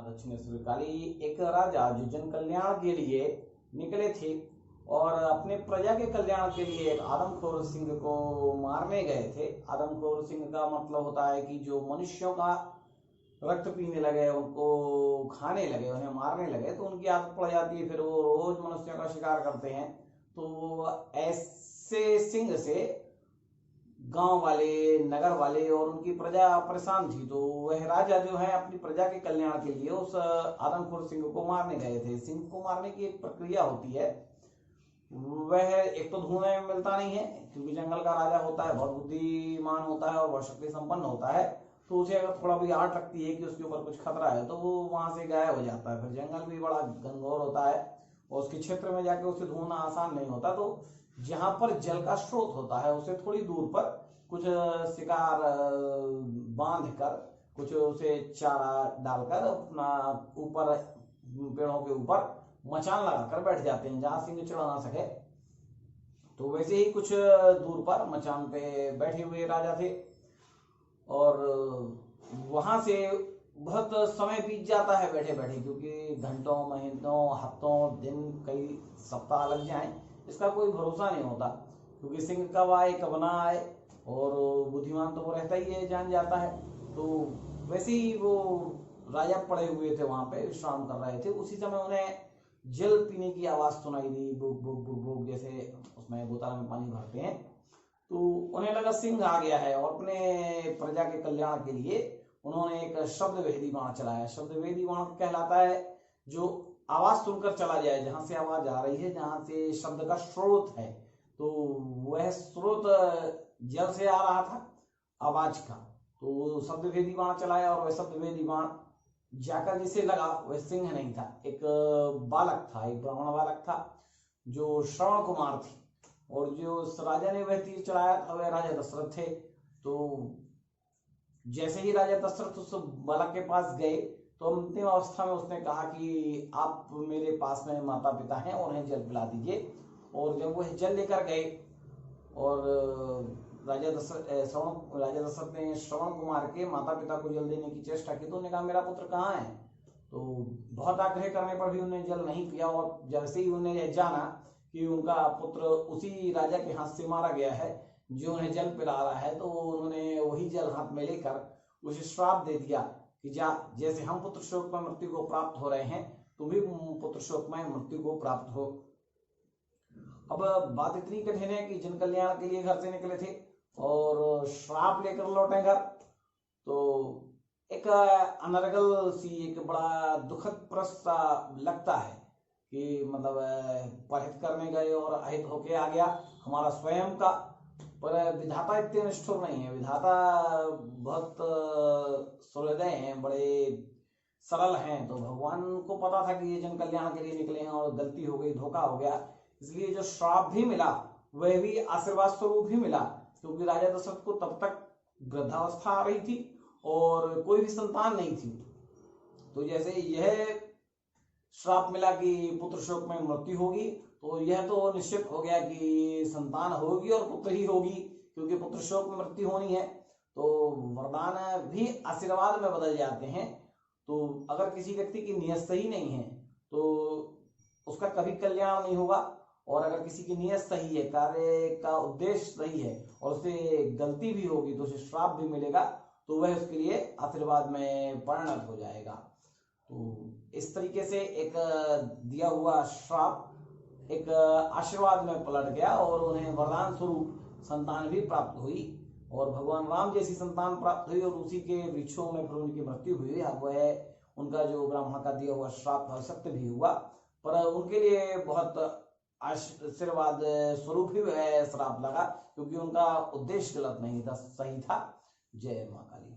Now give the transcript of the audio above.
दक्षिणेश्वर काली। एक राजा जो जन कल्याण के लिए निकले थे और अपने प्रजा के कल्याण के लिए एक आदमखोर सिंह को मारने गए थे। आदमखोर सिंह का मतलब होता है कि जो मनुष्यों का रक्त पीने लगे, उनको खाने लगे, उन्हें मारने लगे, तो उनकी आदत पड़ जाती है, फिर वो रोज मनुष्यों का शिकार करते हैं। तो ऐसे सिंह से गांव वाले, नगर वाले और उनकी प्रजा परेशान थी। तो वह राजा जो है अपनी प्रजा के कल्याण के लिए उस आदमखोर सिंह को मारने गए थे। सिंह को मारने की एक प्रक्रिया होती है। वह एक तो ढूंढने में मिलता नहीं है, क्योंकि जंगल का राजा होता है, बहुत बुद्धिमान होता है और बहुत शक्ति संपन्न होता है। तो उसे अगर थोड़ा भी आट लगती है कि उसके ऊपर कुछ खतरा है, तो वो वहां से गायब हो जाता है। फिर जंगल भी बड़ा घनघोर होता है और उसके क्षेत्र में जाके उसे ढूंढना आसान नहीं होता। तो जहां पर जल का स्रोत होता है उससे थोड़ी दूर पर कुछ शिकार बांध कर, कुछ उसे चारा डालकर अपना ऊपर पेड़ों के ऊपर मचान लगाकर बैठ जाते हैं, जहां सिंह चढ़ ना सके। तो वैसे ही कुछ दूर पर मचान पे बैठे हुए राजा थे और वहां से बहुत समय बीत जाता है बैठे बैठे, क्योंकि घंटों, महीनों, हफ्तों, दिन, कई सप्ताह लग जाएं, इसका कोई भरोसा नहीं होता। क्योंकि सिंह कब आए कब ना आए, और बुद्धिमान तो वो रहता ही है, जान जाता है। तो वैसे ही वो राजा पड़े हुए थे, वहां पे विश्राम कर रहे थे। उसी समय उन्हें जल पीने की आवाज सुनाई दी, बुक बुक बुक बुक, जैसे उसमें बोतल में पानी भरते हैं। तो उन्हें लगा सिंह आ गया है, और अपने प्रजा के कल्याण के लिए उन्होंने एक शब्द वेदी बाण चलाया। शब्द वेदी बाण कहलाता है जो आवाज सुनकर चला जाए, जहां से आवाज आ रही है, जहां से शब्द का स्रोत है। तो वह स्रोत जल से आ रहा था आवाज का, तो शब्द वेदी बाण चलाया, और वह शब्द वेदी बाण जाकर जिसे लगा वह सिंह नहीं था, एक बालक था, एक ब्राह्मण बालक था जो श्रवण कुमार थी। और जो उस राजा ने वह तीर चलाया था वह राजा दशरथ थे। तो जैसे ही राजा दशरथ उस बालक के पास गए, तो अंतिम अवस्था में उसने कहा कि आप मेरे पास में माता पिता हैं और उन्हें जल पिला दीजिए। और जब वह जल लेकर गए और राजा दशरथ ने श्रवण कुमार के माता पिता को जल देने की चेष्टा की, तो उन्होंने कहा मेरा पुत्र कहाँ है। तो बहुत आग्रह करने पर भी उन्होंने जल नहीं पिया। और जैसे ही उन्हें जाना कि उनका पुत्र उसी राजा के हाथ से मारा गया है जो उन्हें जल पिला रहा है, तो उन्होंने वही जल हाथ में लेकर उसे श्राप दे दिया कि जा, जैसे हम पुत्र शोक में मृत्यु को प्राप्त हो रहे हैं, तुम भी पुत्र शोक में मृत्यु को प्राप्त हो। अब बात इतनी कठिन है कि जन कल्याण के लिए घर से निकले थे और श्राप लेकर लौटे घर। तो एक अनर्गल सी, एक बड़ा दुखद प्रश्न लगता है कि मतलब पढ़ित करने गए और अहित होके आ गया हमारा स्वयं का। पर विधाता इतने निष्ठुर नहीं है, विधाता बहुत सुहृदय हैं, बड़े सरल हैं। तो भगवान को पता था कि ये जन कल्याण के लिए निकले हैं और गलती हो गई, धोखा हो गया, इसलिए जो श्राप भी मिला वह भी आशीर्वाद स्वरूप ही मिला। क्योंकि राजा दशरथ को तब तक वृद्धावस्था आ रही थी और कोई भी संतान नहीं थी। तो जैसे यह श्राप मिला कि पुत्र शोक में मृत्यु होगी, तो यह तो निश्चित हो गया कि संतान होगी और पुत्र ही होगी, क्योंकि पुत्र शोक में मृत्यु होनी है। तो वरदान भी आशीर्वाद में बदल जाते हैं। तो अगर किसी व्यक्ति की नीयत सही नहीं है तो उसका कभी कल्याण नहीं होगा, और अगर किसी की नीयत सही है, कार्य का उद्देश्य सही है, और उसे गलती भी होगी तो उसे श्राप भी मिलेगा, तो वह उसके लिए आशीर्वाद में परिणत हो जाएगा। तो इस तरीके से एक दिया हुआ श्राप एक आशीर्वाद में पलट गया और उन्हें वरदान स्वरूप संतान भी प्राप्त हुई, और भगवान राम जैसी संतान प्राप्त हुई, और उसी के वृक्षों में फिर उनकी मृत्यु हुई। अब वह उनका जो ब्राह्मण का दिया हुआ श्राप था सत्य भी हुआ, पर उनके लिए बहुत आशीर्वाद स्वरूप ही वह श्राप लगा, क्योंकि उनका उद्देश्य गलत नहीं था, सही था। जय मां काली।